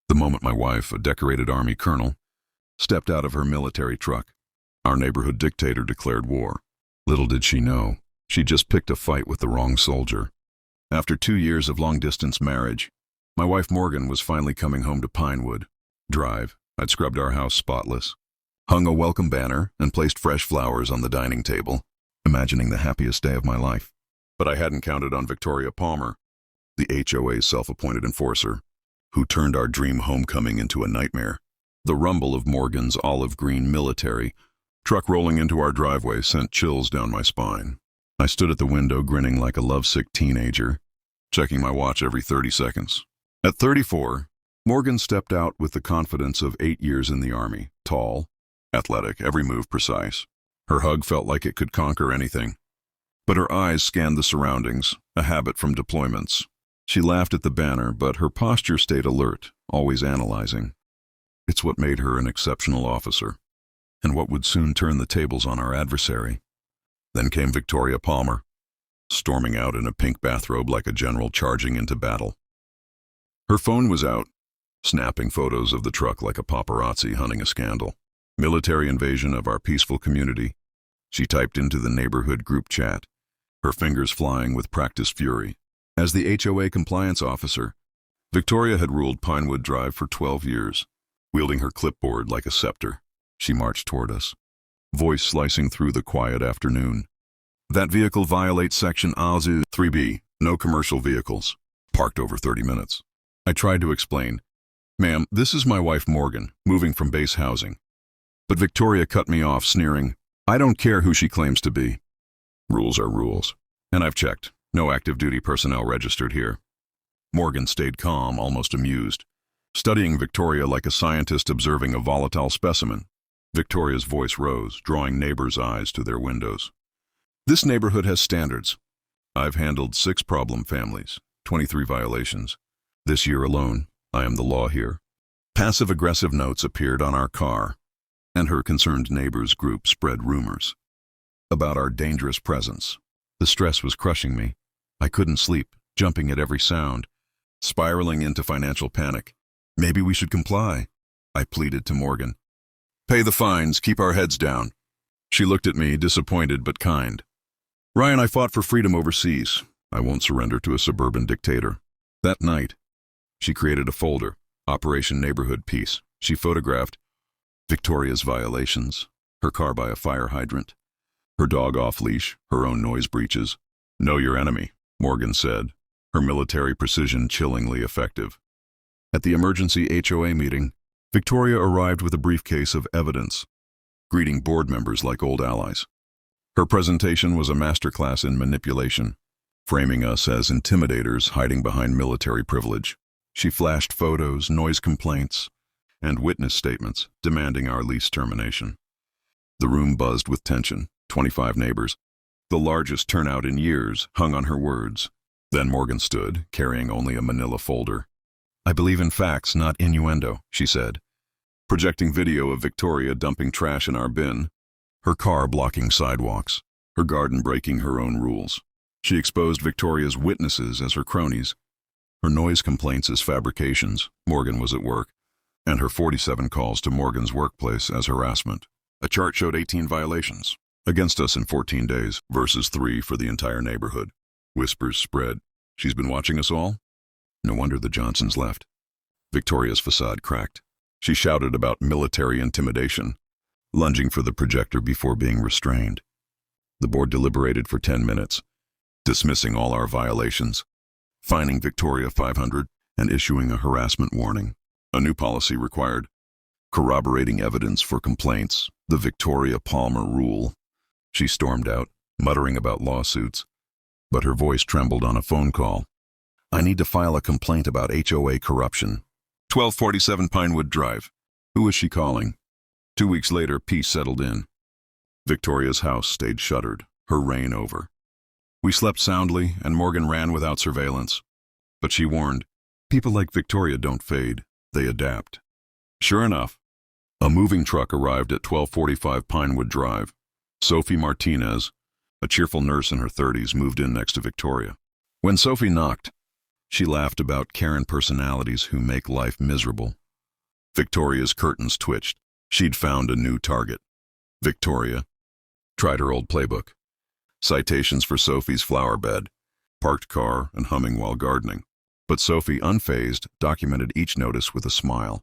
The moment my wife, a decorated Army colonel, stepped out of her military truck, our neighborhood dictator declared war. Little did she know, she just picked a fight with the wrong soldier. After 2 years of long-distance marriage, my wife Morgan was finally coming home to Pinewood Drive. I'd scrubbed our house spotless, hung a welcome banner, and placed fresh flowers on the dining table, imagining the happiest day of my life. But I hadn't counted on Victoria Palmer, the HOA's self-appointed enforcer, who turned our dream homecoming into a nightmare. The rumble of Morgan's olive green military truck rolling into our driveway sent chills down my spine. I stood at the window grinning like a lovesick teenager, checking my watch every 30 seconds. At 34, Morgan stepped out with the confidence of 8 years in the Army, tall, athletic, every move precise. Her hug felt like it could conquer anything. But her eyes scanned the surroundings, a habit from deployments. She laughed at the banner, but her posture stayed alert, always analyzing. It's what made her an exceptional officer, and what would soon turn the tables on our adversary. Then came Victoria Palmer, storming out in a pink bathrobe like a general charging into battle. Her phone was out, snapping photos of the truck like a paparazzi hunting a scandal. Military invasion of our peaceful community, she typed into the neighborhood group chat, her fingers flying with practiced fury. As the HOA compliance officer, Victoria had ruled Pinewood Drive for 12 years. Wielding her clipboard like a scepter, she marched toward us, voice slicing through the quiet afternoon. That vehicle violates Section AZU 3B, no commercial vehicles, parked over 30 minutes. I tried to explain, "Ma'am, this is my wife Morgan, moving from base housing." But Victoria cut me off, sneering, "I don't care who she claims to be. Rules are rules. And I've checked. No active duty personnel registered here." Morgan stayed calm, almost amused, studying Victoria like a scientist observing a volatile specimen. Victoria's voice rose, drawing neighbors' eyes to their windows. "This neighborhood has standards. I've handled 6 problem families, 23 violations. This year alone, I am the law here." Passive-aggressive notes appeared on our car, and her concerned neighbors group spread rumors about our dangerous presence. The stress was crushing me. I couldn't sleep, jumping at every sound, spiraling into financial panic. "Maybe we should comply," I pleaded to Morgan. "Pay the fines, keep our heads down." She looked at me, disappointed but kind. "Ryan, I fought for freedom overseas. I won't surrender to a suburban dictator." That night, she created a folder, Operation Neighborhood Peace. She photographed Victoria's violations, her car by a fire hydrant, her dog off-leash, her own noise breaches. "Know your enemy," Morgan said, her military precision chillingly effective. At the emergency HOA meeting, Victoria arrived with a briefcase of evidence, greeting board members like old allies. Her presentation was a masterclass in manipulation, framing us as intimidators hiding behind military privilege. She flashed photos, noise complaints, and witness statements demanding our lease termination. The room buzzed with tension. 25 neighbors, the largest turnout in years, hung on her words. Then Morgan stood, carrying only a manila folder. "I believe in facts, not innuendo," she said, projecting video of Victoria dumping trash in our bin, her car blocking sidewalks, her garden breaking her own rules. She exposed Victoria's witnesses as her cronies, her noise complaints as fabrications, Morgan was at work, and her 47 calls to Morgan's workplace as harassment. A chart showed 18 violations against us in 14 days, versus 3 for the entire neighborhood. Whispers spread. "She's been watching us all?" No wonder the Johnsons left. Victoria's facade cracked. She shouted about military intimidation, lunging for the projector before being restrained. The board deliberated for 10 minutes, dismissing all our violations, fining Victoria $500, and issuing a harassment warning. A new policy required corroborating evidence for complaints, the Victoria Palmer rule. She stormed out, muttering about lawsuits, but her voice trembled on a phone call. "I need to file a complaint about HOA corruption. 1247 Pinewood Drive." Who was she calling? 2 weeks later, peace settled in. Victoria's house stayed shuttered, her reign over. We slept soundly, and Morgan ran without surveillance. But she warned, people like Victoria don't fade, they adapt. Sure enough, a moving truck arrived at 1245 Pinewood Drive. Sophie Martinez, a cheerful nurse in her 30s, moved in next to Victoria. When Sophie knocked, She laughed about Karen personalities who make life miserable. Victoria's curtains twitched. She'd found a new target. Victoria tried her old playbook. Citations for Sophie's flower bed, parked car, and humming while gardening. But Sophie, unfazed, documented each notice with a smile,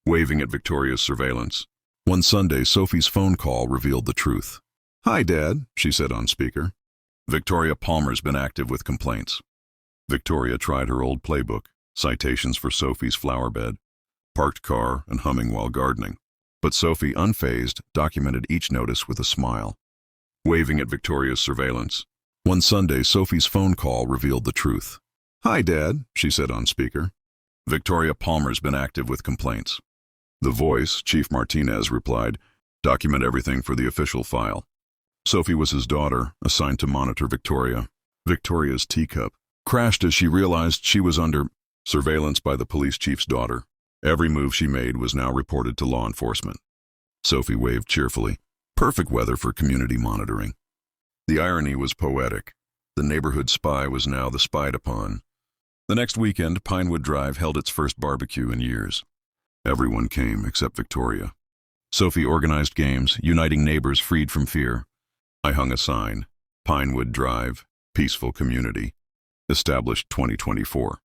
waving at Victoria's surveillance. One Sunday, Sophie's phone call revealed the truth. "Hi, Dad," she said on speaker. "Victoria Palmer's been active with complaints." Victoria tried her old playbook, citations for Sophie's flower bed, parked car, and humming while gardening. But Sophie, unfazed, documented each notice with a smile, waving at Victoria's surveillance. One Sunday, Sophie's phone call revealed the truth. "Hi, Dad," she said on speaker. "Victoria Palmer's been active with complaints." The voice, Chief Martinez, replied, "Document everything for the official file." Sophie was his daughter, assigned to monitor Victoria. Victoria's teacup crashed as she realized she was under surveillance by the police chief's daughter. Every move she made was now reported to law enforcement. Sophie waved cheerfully. Perfect weather for community monitoring. The irony was poetic. The neighborhood spy was now the spied upon. The next weekend, Pinewood Drive held its first barbecue in years. Everyone came except Victoria. Sophie organized games, uniting neighbors freed from fear. I hung a sign, Pinewood Drive, Peaceful Community, established 2024.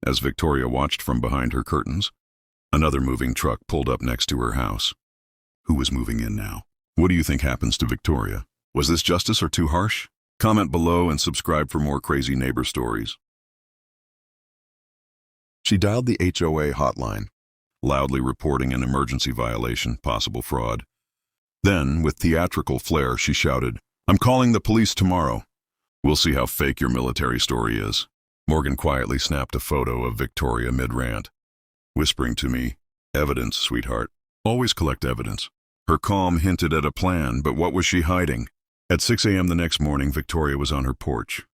As Victoria watched from behind her curtains, another moving truck pulled up next to her house. Who was moving in now? What do you think happens to Victoria? Was this justice or too harsh? Comment below and subscribe for more crazy neighbor stories. She dialed the HOA hotline, loudly reporting an emergency violation, possible fraud. Then, with theatrical flair, she shouted, "I'm calling the police tomorrow. We'll see how fake your military story is." Morgan quietly snapped a photo of Victoria mid-rant, whispering to me, "Evidence, sweetheart. Always collect evidence." Her calm hinted at a plan, but what was she hiding? At 6 a.m. the next morning, Victoria was on her porch,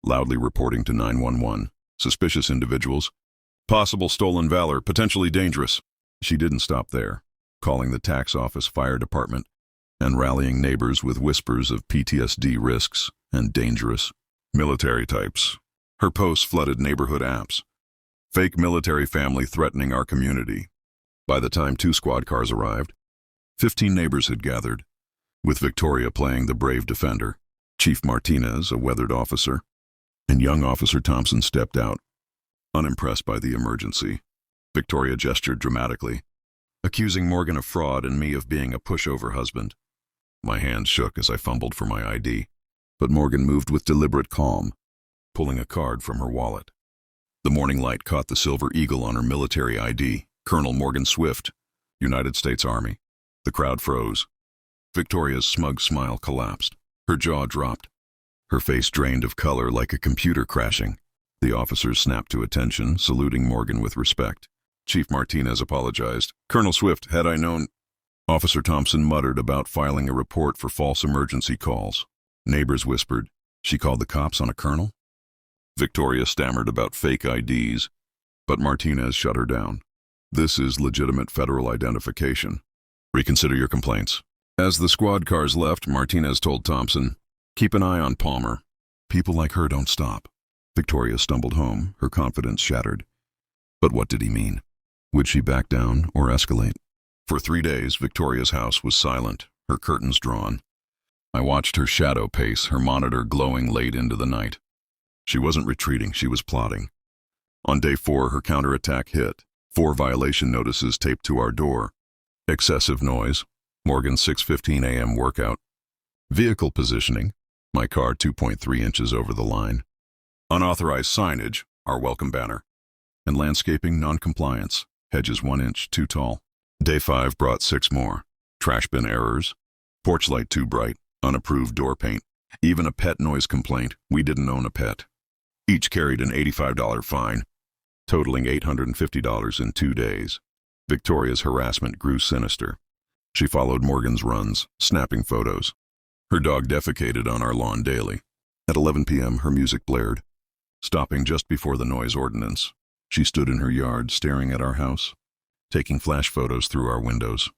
loudly reporting to 911. Suspicious individuals. Possible stolen valor, potentially dangerous. She didn't stop there, calling the tax office, fire department, and rallying neighbors with whispers of PTSD risks and dangerous military types. Her posts flooded neighborhood apps. Fake military family threatening our community. By the time 2 squad cars arrived, 15 neighbors had gathered, with Victoria playing the brave defender. Chief Martinez, a weathered officer, and young Officer Thompson stepped out. Unimpressed by the emergency, Victoria gestured dramatically, accusing Morgan of fraud and me of being a pushover husband. My hands shook as I fumbled for my ID, but Morgan moved with deliberate calm, pulling a card from her wallet. The morning light caught the silver eagle on her military ID, Colonel Morgan Swift, United States Army. The crowd froze. Victoria's smug smile collapsed. Her jaw dropped. Her face drained of color like a computer crashing. The officers snapped to attention, saluting Morgan with respect. Chief Martinez apologized. "Colonel Swift, had I known—" Officer Thompson muttered about filing a report for false emergency calls. Neighbors whispered, "She called the cops on a colonel?" Victoria stammered about fake IDs, but Martinez shut her down. "This is legitimate federal identification. Reconsider your complaints." As the squad cars left, Martinez told Thompson, "Keep an eye on Palmer. People like her don't stop." Victoria stumbled home, her confidence shattered. But what did he mean? Would she back down or escalate? For 3 days, Victoria's house was silent, her curtains drawn. I watched her shadow pace, her monitor glowing late into the night. She wasn't retreating, she was plotting. On day 4, her counterattack hit. 4 violation notices taped to our door. Excessive noise, Morgan's 6:15 a.m. workout. Vehicle positioning, my car 2.3 inches over the line. Unauthorized signage, our welcome banner. And landscaping non-compliance, hedges 1 inch too tall. Day 5 brought 6 more. Trash bin errors, porch light too bright, unapproved door paint. Even a pet noise complaint, we didn't own a pet. Each carried an $85 fine, totaling $850 in 2 days. Victoria's harassment grew sinister. She followed Morgan's runs, snapping photos. Her dog defecated on our lawn daily. At 11 p.m., her music blared. Stopping just before the noise ordinance, she stood in her yard staring at our house, taking flash photos through our windows.